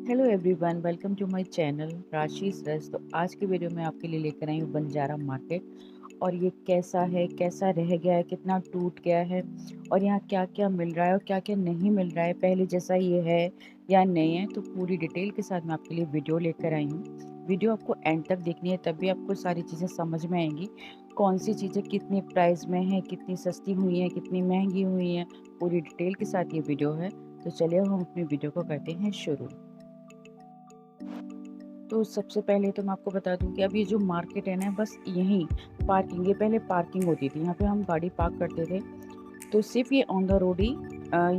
Hello everyone, welcome to my channel Rashi's Ras. तो आज की वीडियो में आपके लिए लेकर आई हूँ बंजारा मार्केट। और ये कैसा है, कैसा रह गया है, कितना टूट गया है और यहाँ क्या क्या मिल रहा है और क्या क्या नहीं मिल रहा है, पहले जैसा ये है या नहीं है। तो पूरी डिटेल के साथ मैं आपके लिए वीडियो लेकर आई हूँ। वीडियो आपको एंड तक देखनी है, तभी आपको सारी चीज़ें समझ में आएंगी। कौन सी चीज़ें कितनी प्राइस में है, कितनी सस्ती हुई हैं, कितनी महंगी हुई हैं, पूरी डिटेल के साथ ये वीडियो है। तो चलिए हम अपनी वीडियो को करते हैं शुरू। तो सबसे पहले तो मैं आपको बता दूं कि अब ये जो मार्केट है ना, बस यहीं पार्किंग, ये पहले पार्किंग होती थी, यहाँ पे हम गाड़ी पार्क करते थे। तो सिर्फ ये ऑन द रोड ही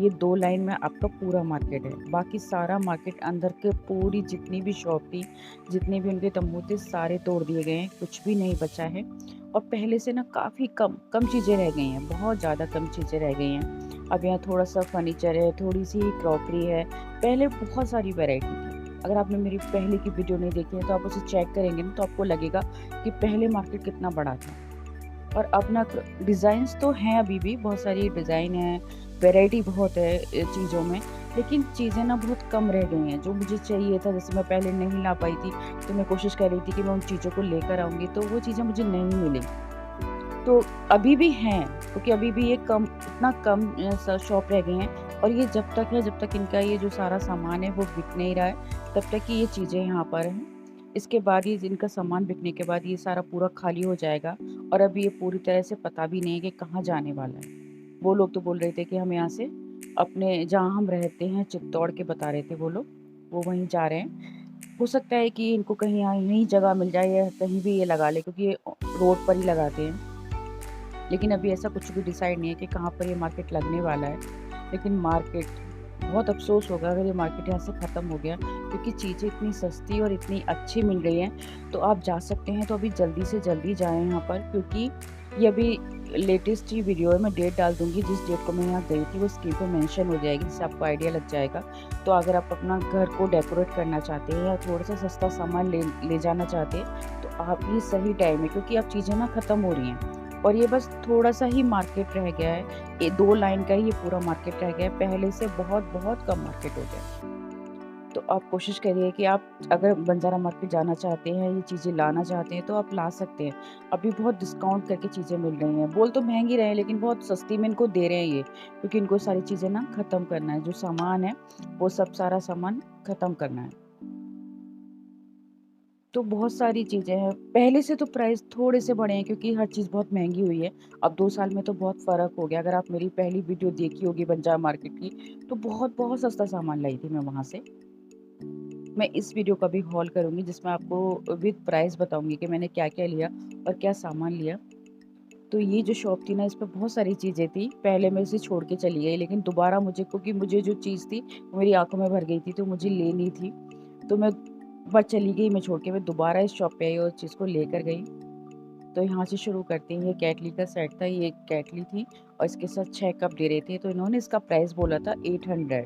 ये 2 लाइन में आपका पूरा मार्केट है। बाकी सारा मार्केट अंदर के पूरी जितनी भी शॉप थी, जितने भी उनके तंबू थे, सारे तोड़ दिए गए हैं, कुछ भी नहीं बचा है। और पहले से ना काफ़ी कम कम चीज़ें रह गई हैं, बहुत ज़्यादा कम चीज़ें रह गई हैं। अब यहाँ थोड़ा सा फर्नीचर है, थोड़ी सी क्रॉकरी है। पहले बहुत सारी वैरायटी थी। अगर आपने मेरी पहले की वीडियो नहीं देखी है तो आप उसे चेक करेंगे ना, तो आपको लगेगा कि पहले मार्केट कितना बड़ा था। और अब ना डिज़ाइंस तो हैं, अभी भी बहुत सारी डिज़ाइन है, वैरायटी बहुत है चीज़ों में। लेकिन चीज़ें ना बहुत कम रह गई हैं। जो मुझे चाहिए था, जैसे मैं पहले नहीं ला पाई थी, तो मैं कोशिश कर रही थी कि मैं उन चीज़ों को लेकर आऊँगी, तो वो चीज़ें मुझे नहीं मिली। तो अभी भी हैं, क्योंकि अभी भी ये कम, इतना कम शॉप रह गई हैं। और ये जब तक है, जब तक इनका ये जो सारा सामान है वो बिक नहीं रहा है, तब तक कि ये चीज़ें यहाँ पर हैं। इसके बाद ये इनका सामान बिकने के बाद ये सारा पूरा खाली हो जाएगा। और अभी ये पूरी तरह से पता भी नहीं है कि कहाँ जाने वाला है। वो लोग तो बोल रहे थे कि हम यहाँ से अपने जहाँ हम रहते हैं चित्तौड़ के, बता रहे थे वो लोग, वो वहीं जा रहे हैं। हो सकता है कि इनको कहीं यहाँ यहीं जगह मिल जाए या कहीं भी ये लगा ले, क्योंकि ये रोड पर ही लगाते हैं। लेकिन अभी ऐसा कुछ भी डिसाइड नहीं है कि कहाँ पर ये मार्केट लगने वाला है। लेकिन मार्केट, बहुत अफ़सोस होगा अगर ये मार्केट यहाँ से ख़त्म हो गया, क्योंकि चीज़ें इतनी सस्ती और इतनी अच्छी मिल रही हैं। तो आप जा सकते हैं तो अभी जल्दी से जल्दी जाएँ यहाँ पर, क्योंकि ये अभी लेटेस्ट ही वीडियो है। मैं डेट डाल दूँगी, जिस डेट को मैं यहाँ गई थी वो स्क्रीन पे मेंशन हो जाएगी, जिससे आपको आइडिया लग जाएगा। तो अगर आप अपना घर को डेकोरेट करना चाहते हैं या थोड़ा-सा सस्ता सामान ले जाना चाहते हैं, तो आप ये सही टाइम है, क्योंकि अब चीज़ें ना ख़त्म हो रही हैं। और ये बस थोड़ा-सा ही मार्केट रह गया है। ये 2 लाइन का ही ये पूरा मार्केट रह गया है, पहले से बहुत-बहुत कम मार्केट हो गया है। तो आप कोशिश करिए कि आप अगर बंजारा मार्केट जाना चाहते हैं, ये चीज़ें लाना चाहते हैं, तो आप ला सकते हैं। अभी बहुत डिस्काउंट करके चीज़ें मिल रही हैं। बोल तो महँगी रहे हैं, लेकिन बहुत सस्ती में इनको दे रहे हैं ये, क्योंकि इनको सारी चीज़ें ना ख़त्म करना है। जो सामान है, वो सब सारा सामान ख़त्म करना है। तो बहुत सारी चीज़ें हैं। पहले से तो प्राइस थोड़े से बढ़े हैं, क्योंकि हर चीज़ बहुत महँगी हुई है। अब 2 साल में तो बहुत फ़र्क हो गया। अगर आप मेरी पहली वीडियो देखी होगी बंजारा मार्केट की, तो बहुत-बहुत सस्ता सामान लाई थी मैं वहाँ से। मैं इस वीडियो का भी हॉल करूँगी, जिसमें आपको विद प्राइस बताऊँगी कि मैंने क्या-क्या लिया और क्या सामान लिया। तो ये जो शॉप थी ना, इस पे बहुत सारी चीज़ें थी। पहले मैं इसे छोड़ के चली गई, लेकिन दोबारा मुझे, क्योंकि मुझे जो चीज़ थी वो मेरी आँखों में भर गई थी, तो मुझे लेनी थी। तो मैं बस चली गई, मैं छोड़ के मैं दोबारा इस शॉप पे आई और चीज़ को लेकर गई। तो यहाँ से शुरू करते हैं। ये केटली का सेट था, ये केटली थी और इसके साथ 6 कप दे रहे थे। तो इन्होंने इसका प्राइस बोला था 800।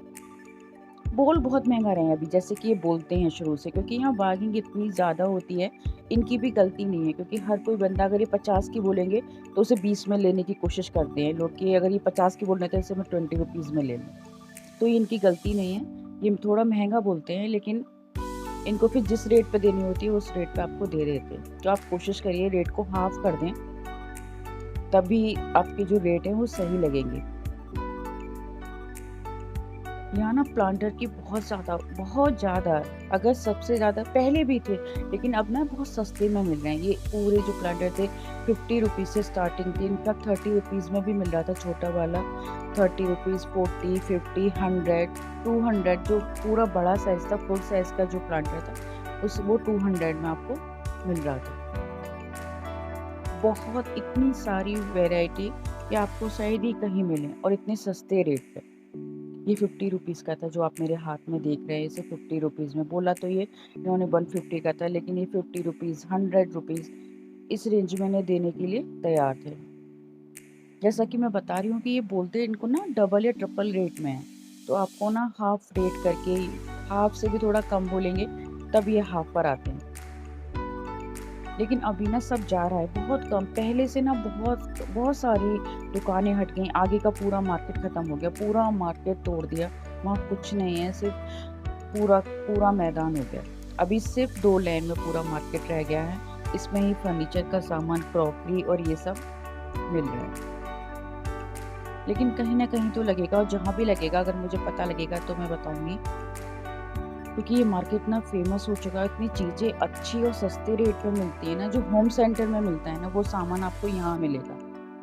बोल बहुत महँगा रहे हैं अभी, जैसे कि ये बोलते हैं शुरू से, क्योंकि यहाँ बार्गेनिंग इतनी ज़्यादा होती है। इनकी भी गलती नहीं है, क्योंकि हर कोई बंदा अगर ये 50 की बोलेंगे, तो उसे 20 में लेने की कोशिश करते हैं लोग, कि अगर ये 50 की बोल रहे थे, इसे मैं 20 रुपीज़ में ले लूँ। तो ये इनकी गलती नहीं है। ये थोड़ा महँगा बोलते हैं, लेकिन इनको फिर जिस रेट पे देनी होती है उस रेट पे आपको दे देते हैं। तो आप कोशिश करिए रेट को हाफ़ कर दें, तभी आपके जो रेट हैं वो सही लगेंगे। यहाँ ना प्लांटर की बहुत ज़्यादा, अगर सबसे ज़्यादा पहले भी थे, लेकिन अब ना बहुत सस्ते में मिल रहे हैं। ये पूरे जो प्लांटर थे 50 रुपीज़ से स्टार्टिंग थी, इनफैक्ट 30 रुपीज़ में भी मिल रहा था छोटा वाला। 30 रुपीज़, 40, 50, 100, 200, जो पूरा बड़ा साइज़ था, फुल साइज़ का जो प्लांटर था, वो 200 में आपको मिल रहा था। बहुत, इतनी सारी वैरायटी कि आपको शायद ही कहीं मिले और इतने सस्ते रेट पे। ये 50 रुपीज़ का था, जो आप मेरे हाथ में देख रहे हैं, इसे 50 रुपीज़ में बोला, तो ये इन्होंने 150 का था, लेकिन ये 50 रुपीज़, 100 रुपीज़, इस रेंज में इन्हें देने के लिए तैयार थे। जैसा कि मैं बता रही हूँ कि ये बोलते इनको ना डबल या ट्रिपल रेट में है, तो आपको ना हाफ रेट करके, हाफ से भी थोड़ा कम बोलेंगे, तब ये हाफ पर आते हैं। लेकिन अभी ना सब जा रहा है बहुत कम। पहले से ना बहुत बहुत सारी दुकानें हट गईं, आगे का पूरा मार्केट ख़त्म हो गया, पूरा मार्केट तोड़ दिया। वहाँ कुछ नहीं है, सिर्फ पूरा पूरा मैदान हो गया। अभी सिर्फ 2 लेन में पूरा मार्केट रह गया है। इसमें ही फर्नीचर का सामान, क्रॉकरी और ये सब मिल रहा है। लेकिन कहीं न कहीं तो लगेगा, और जहाँ भी लगेगा अगर मुझे पता लगेगा तो मैं बताऊँगी। क्योंकि ये मार्केट ना फ़ेमस हो चुका है, इतनी चीज़ें अच्छी और सस्ते रेट पे मिलती है ना, जो होम सेंटर में मिलता है ना, वो सामान आपको यहाँ मिलेगा,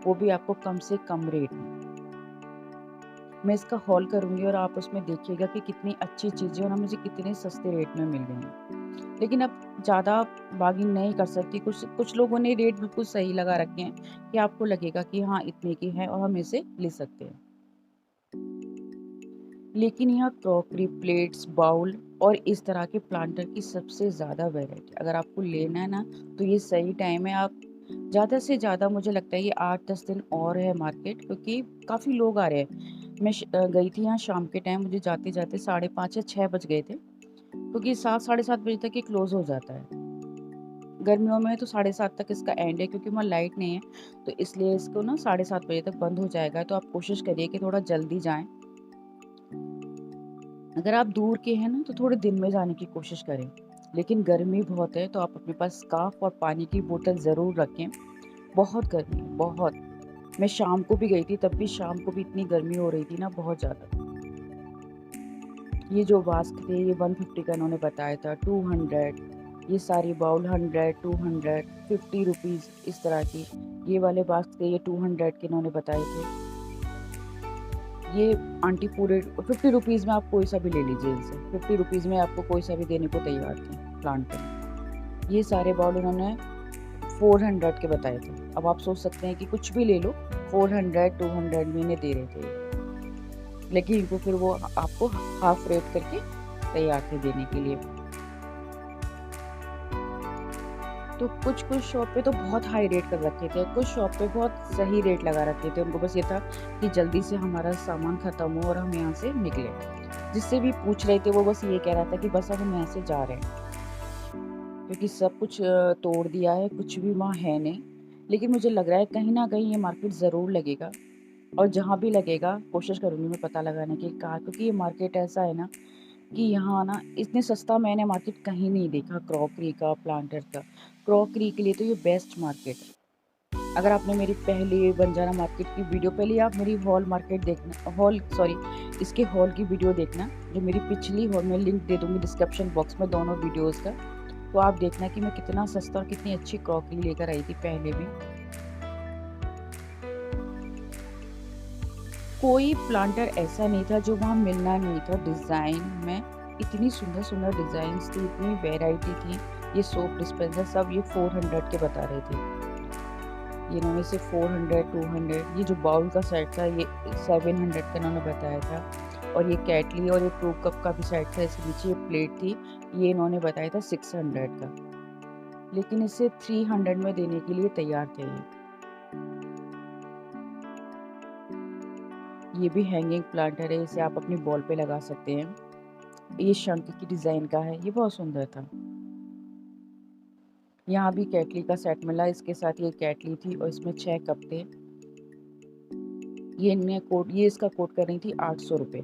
वो भी आपको कम से कम रेट में। मैं इसका हॉल करूँगी और आप उसमें देखिएगा कि कितनी अच्छी चीज़ें और मुझे कितने सस्ते रेट में मिल रही हैं। लेकिन अब ज़्यादा बार्गेनिंग नहीं कर सकती, कुछ कुछ लोगों ने रेट बिल्कुल सही लगा रखे हैं कि आपको लगेगा कि हाँ, इतने की है और हम इसे ले सकते हैं। लेकिन यहाँ क्रॉकरी, प्लेट्स, बाउल और इस तरह के प्लांटर की सबसे ज़्यादा वैरायटी, अगर आपको लेना है ना, तो ये सही टाइम है। आप ज़्यादा से ज़्यादा, मुझे लगता है ये 8-10 दिन और है मार्केट, क्योंकि काफ़ी लोग आ रहे हैं। मैं गई थी यहाँ शाम के टाइम, मुझे जाते-जाते 5:30 या 6 बज गए थे, क्योंकि 7 साढ़े 7 बजे तक ये क्लोज़ हो जाता है। गर्मियों में तो 7:30 तक इसका एंड है, क्योंकि वहाँ लाइट नहीं है, तो इसलिए इसको ना 7:30 बजे तक बंद हो जाएगा। तो आप कोशिश करिए कि थोड़ा जल्दी जाएँ। अगर आप दूर के हैं ना, तो थोड़े दिन में जाने की कोशिश करें। लेकिन गर्मी बहुत है, तो आप अपने पास स्कार्फ और पानी की बोतल ज़रूर रखें। बहुत गर्मी है, बहुत। मैं शाम को भी गई थी, तब भी शाम को भी इतनी गर्मी हो रही थी ना, बहुत ज़्यादा। ये जो बास्क थे, ये 150 का इन्होंने बताया था, 200। ये सारी बाउल 100, 200, 50 रुपीज़ इस तरह की। ये वाले बास्क थे, ये 200 के इन्होंने बताए थे। ये आंटी पूरे 50 रुपीज़ में आप कोई सा भी ले लीजिए इनसे, 50 रुपीज़ में आपको कोई सा भी देने को तैयार थे प्लांट पे। ये सारे बाउल उन्होंने 400 के बताए थे। अब आप सोच सकते हैं कि कुछ भी ले लो, 400, 200 में इन्हें दे रहे थे। लेकिन इनको फिर वो आपको हाफ रेट करके तैयार थे देने के लिए। तो कुछ-कुछ शॉप पे तो बहुत हाई रेट कर रखे थे, कुछ शॉप पे बहुत सही रेट लगा रखे थे। उनको बस ये था कि जल्दी से हमारा सामान ख़त्म हो और हम यहाँ से निकलें। जिससे भी पूछ रहे थे, वो बस ये कह रहा था कि बस अब हम यहाँ से जा रहे हैं। क्योंकि सब कुछ तोड़ दिया है, कुछ भी वहाँ है नहीं। लेकिन मुझे लग रहा है कहीं न कहीं ये मार्केट ज़रूर लगेगा, और जहाँ भी लगेगा कोशिश करूँगी मैं पता लगाने की, कहाँ, क्योंकि ये मार्केट ऐसा है ना कि यहाँ ना इतने सस्ता मैंने मार्केट कहीं नहीं देखा क्रॉकरी का, प्लांटर का। क्रॉकरी के लिए तो ये बेस्ट मार्केट है। अगर आपने मेरी पहली बंजारा मार्केट की वीडियो, पहले आप मेरी हॉल मार्केट देखना, हॉल सॉरी इसके हॉल की वीडियो देखना, जो मेरी पिछली हॉल, मैं लिंक दे दूँगी डिस्क्रिप्शन बॉक्स में दोनों वीडियोज़ का। तो आप देखना कि मैं कितना सस्ता और कितनी अच्छी क्रॉकरी लेकर आई थी पहले भी। कोई प्लांटर ऐसा नहीं था जो वहाँ मिलना नहीं था। डिज़ाइन में इतनी सुंदर-सुंदर डिज़ाइन्स थी, इतनी वैरायटी थी। ये सोप डिस्पेंसर सब ये 400 के बता रहे थे। ये इन्होंने सिर्फ 400, 200, ये जो बाउल का सेट था ये 700 का इन्होंने बताया था। और ये केटली और ये 2 कप का भी सेट था, इसके नीचे ये प्लेट थी, ये इन्होंने बताया था 600 का। लेकिन इसे 300 में देने के लिए तैयार थे ये। ये भी हैंगिंग प्लांटर है, इसे आप अपनी वॉल पे लगा सकते हैं। ये शंख की डिज़ाइन का है, ये बहुत सुंदर था। यहाँ भी केटली का सेट मिला, इसके साथ ये केटली थी और इसमें 6 कप थे। ये इसका कोट कर रही थी 800 रुपये,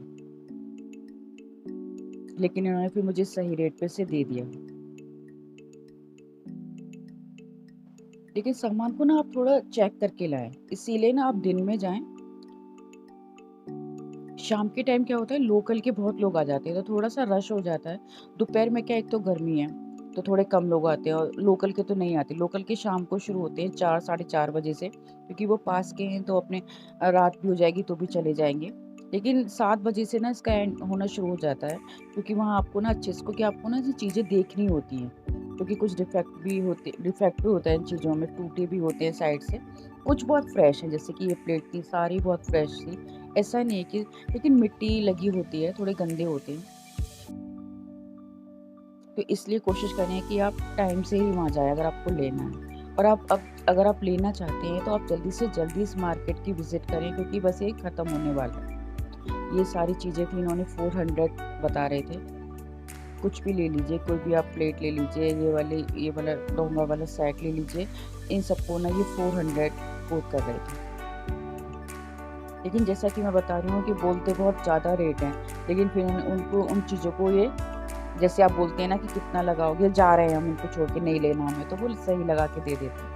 लेकिन इन्होंने फिर मुझे सही रेट पे इसे दे दिया। लेकिन सामान को ना आप थोड़ा चेक करके लाएं, इसीलिए ना आप दिन में जाएं। शाम के टाइम क्या होता है, लोकल के बहुत लोग आ जाते हैं, तो थोड़ा सा रश हो जाता है। दोपहर में क्या, एक तो गर्मी है, तो थोड़े कम लोग आते हैं, और लोकल के तो नहीं आते। लोकल के शाम को शुरू होते हैं 4 साढ़े 4 बजे से, क्योंकि वो पास के हैं, तो अपने रात भी हो जाएगी तो भी चले जाएंगे। लेकिन 7 बजे से ना इसका एंड होना शुरू हो जाता है, क्योंकि वहाँ आपको ना अच्छे से, क्योंकि आपको ना ये चीज़ें देखनी होती हैं, क्योंकि कुछ डिफेक्ट भी होता है इन चीज़ों में, टूटे भी होते हैं साइड से। कुछ बहुत फ्रेश है, जैसे कि ये प्लेट थी, सारी बहुत फ्रेश थी। ऐसा नहीं है कि, लेकिन मिट्टी लगी होती है, थोड़े गंदे होते हैं। तो इसलिए कोशिश करें कि आप टाइम से ही वहाँ जाएँ अगर आपको लेना है। और आप अब अगर आप लेना चाहते हैं, तो आप जल्दी से जल्दी इस मार्केट की विज़िट करें, क्योंकि बस ये ख़त्म होने वाला है। ये सारी चीज़ें थी, इन्होंने 400 बता रहे थे। कुछ भी ले लीजिए, कोई भी आप प्लेट ले लीजिए, ये वाला डोंगा वाला सेट ले लीजिए। इन सबको ना ये 400 कोट कर रहे थे। लेकिन जैसा कि मैं बता रही हूँ कि बोलते बहुत ज़्यादा रेट हैं, लेकिन फिर उनको उन चीज़ों को ये जैसे आप बोलते हैं ना कि कितना लगाओगे, जा रहे हैं हम इनको छोड़ के, नहीं लेना हमें, तो वो सही लगा के दे देते हैं।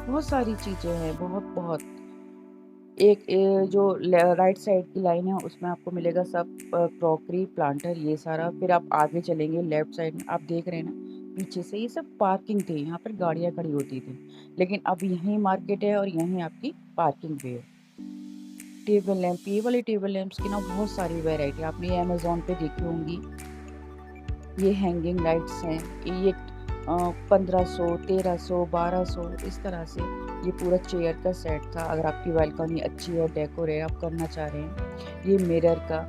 बहुत सारी चीज़ें हैं, बहुत-बहुत। एक जो राइट साइड की लाइन है उसमें आपको मिलेगा सब क्रॉकरी, प्लांटर, ये सारा। फिर आप आगे चलेंगे लेफ्ट साइड में, आप देख रहे हैं ना पीछे से, ये सब पार्किंग थी, यहाँ पर गाड़ियाँ खड़ी होती थी। लेकिन अब यहीं मार्केट है और यहीं आपकी पार्किंग भी है। टेबल लैंप, ये वाले टेबल लैंप्स की ना बहुत सारी वैरायटी आपने ये अमेज़न पे देखी होंगी। ये हैंगिंग लाइट्स हैं, ये 1500, 1300, 1200, इस तरह से। ये पूरा चेयर का सेट था। अगर आपकी बालकनी अच्छी है, डेकोरेट आप करना चाह रहे हैं। ये मिरर का,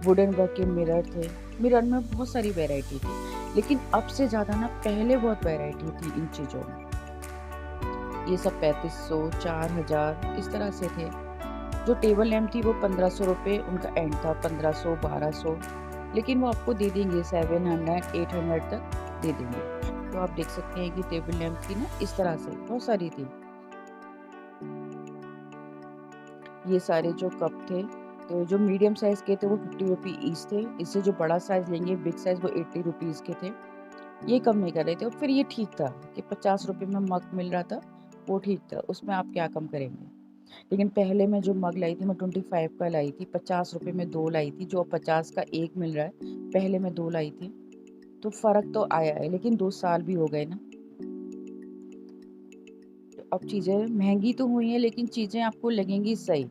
वुडन वर्क के मिरर थे। मिरर में बहुत सारी वैरायटी थी, लेकिन अब से ज़्यादा ना पहले बहुत वैरायटी थी इन चीज़ों में। ये सब 3500, 4000 इस तरह से थे। जो टेबल लैंप थी वो 1500 रुपये उनका एंड था, 1500, 1200, लेकिन वो आपको दे देंगे 700, 800 तक दे देंगे। तो आप देख सकते हैं कि टेबल लैंप की ना इस तरह से बहुत सारी थी। ये सारे जो कप थे, तो जो मीडियम साइज़ के थे वो 50 रुपी ईच थे। इससे जो बड़ा साइज़ लेंगे, बिग साइज़, वो 80 रुपीज़ के थे। ये कम नहीं कर रहे थे। और फिर ये ठीक था कि 50 रुपए में मग मिल रहा था, वो ठीक था, उसमें आप क्या कम करेंगे। लेकिन पहले मैं जो मग लाई थी, मैं 25 का लाई थी, 50 रुपए में 2 लाई थी, जो अब 50 का 1 मिल रहा है, पहले मैं 2 लाई थी। तो फ़र्क तो आया है, लेकिन 2 साल भी हो गए ना। तो अब चीज़ें महँगी तो हुई हैं, लेकिन चीज़ें आपको लगेंगी सही।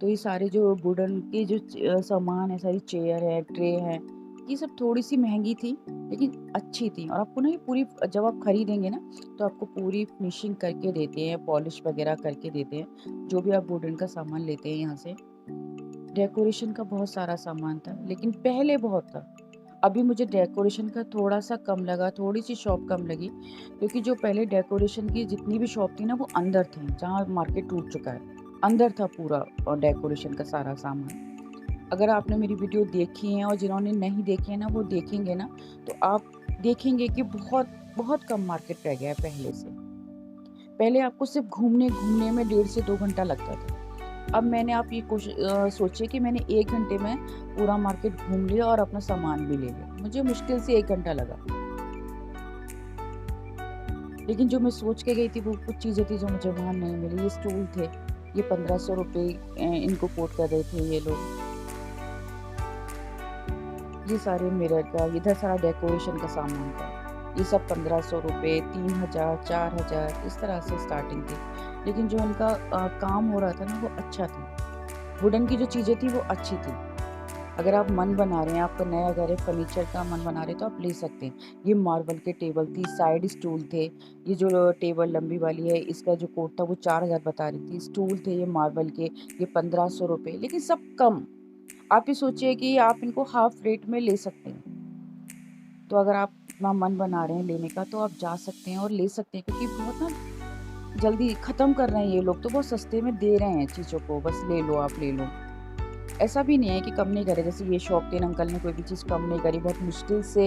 तो ये सारे जो वुडन के जो सामान है, सारी चेयर है, ट्रे है, ये सब थोड़ी-सी महँगी थी, लेकिन अच्छी थी। और आपको ना ये पूरी, जब आप खरीदेंगे ना, तो आपको पूरी फिनिशिंग करके देते हैं, पॉलिश वगैरह करके देते हैं, जो भी आप वुडन का सामान लेते हैं यहाँ से। डेकोरेशन का बहुत सारा सामान था, लेकिन पहले बहुत था। अभी मुझे डेकोरेशन का थोड़ा-सा कम लगा, थोड़ी-सी शॉप कम लगी, क्योंकि जो पहले डेकोरेशन की जितनी भी शॉप थी ना, वो अंदर थी, जहाँ मार्केट टूट चुका है। अंदर था पूरा डेकोरेशन का सारा सामान। अगर आपने मेरी वीडियो देखी है और जिन्होंने नहीं देखी है ना, वो देखेंगे ना, तो आप देखेंगे कि बहुत, बहुत कम मार्केट रह गया है पहले से। पहले आपको सिर्फ़ घूमने-घूमने में 1.5 से 2 घंटा लगता था। अब मैंने, आप ये सोचिए कि मैंने 1 घंटे में पूरा मार्केट घूम लिया और अपना सामान भी ले लिया। मुझे मुश्किल से 1 घंटा लगा। लेकिन जो मैं सोच के गई थी, वो कुछ चीज़ें थी जो मुझे वहाँ नहीं मिली। ये स्टूल थे, ये 1500 रुपए इनको कोट कर रहे थे ये लोग। ये सारे मिरर का, इधर सारा डेकोरेशन का सामान था। ये सब 1500 रुपए, 3000, 4000 इस तरह से स्टार्टिंग थी। लेकिन जो इनका काम हो रहा था ना, वो अच्छा था। वुडन की जो चीज़ें थी वो अच्छी थी। अगर आप मन बना रहे हैं, आपका नया घर है, फर्नीचर का मन बना रहे हैं, तो आप ले सकते हैं। ये मार्बल के टेबल थी, साइड स्टूल थे। ये जो टेबल लंबी वाली है, इसका जो कोट था वो 4000 बता रही थी। स्टूल थे ये मार्बल के, ये 1500 रुपए, लेकिन सब कम। आप ये सोचिए कि आप इनको हाफ रेट में ले सकते हैं। तो अगर आप अपना मन बना रहे हैं लेने का, तो आप जा सकते हैं और ले सकते हैं, क्योंकि बहुत ना जल्दी ख़त्म कर रहे हैं ये लोग, तो बहुत सस्ते में दे रहे हैं चीज़ों को, बस ले लो, आप ले लो। ऐसा भी नहीं है कि कम नहीं करे, जैसे ये शॉप के अंकल ने कोई भी चीज़ कम नहीं करी, बहुत मुश्किल से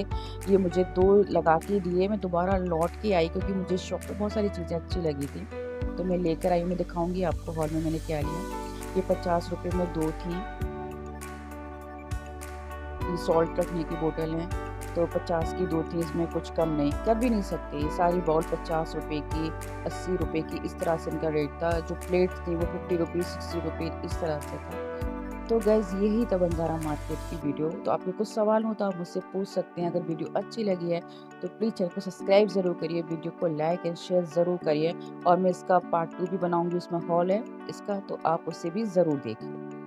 ये मुझे 2 लगा के दिए। मैं दोबारा लौट के आई, क्योंकि मुझे शॉप पे बहुत सारी चीज़ें अच्छी लगी थी, तो मैं लेकर आई। मैं दिखाऊँगी आपको हॉल में मैंने क्या लिया। ये 50 रुपए में 2 थी। ये सॉल्ट रखने की बोतल है, तो 50 की 2 थी, इसमें कुछ कम नहीं कर भी नहीं सकते। ये सारी बाउल 50 रुपए की, 80 रुपए की, इस तरह से इनका रेट था। जो प्लेट थी वो 50 रुपीज़, 60 रुपीज़ इस तरह से था। तो गाइज़, यही था बंजारा मार्केट की वीडियो। तो आपके कुछ सवाल हो तो आप मुझसे पूछ सकते हैं। अगर वीडियो अच्छी लगी है तो प्लीज़ चैनल को सब्सक्राइब ज़रूर करिए, वीडियो को लाइक एंड शेयर ज़रूर करिए। और मैं इसका पार्ट 2 भी बनाऊँगी, उसमें हॉल है इसका, तो आप उसे भी ज़रूर देखिए।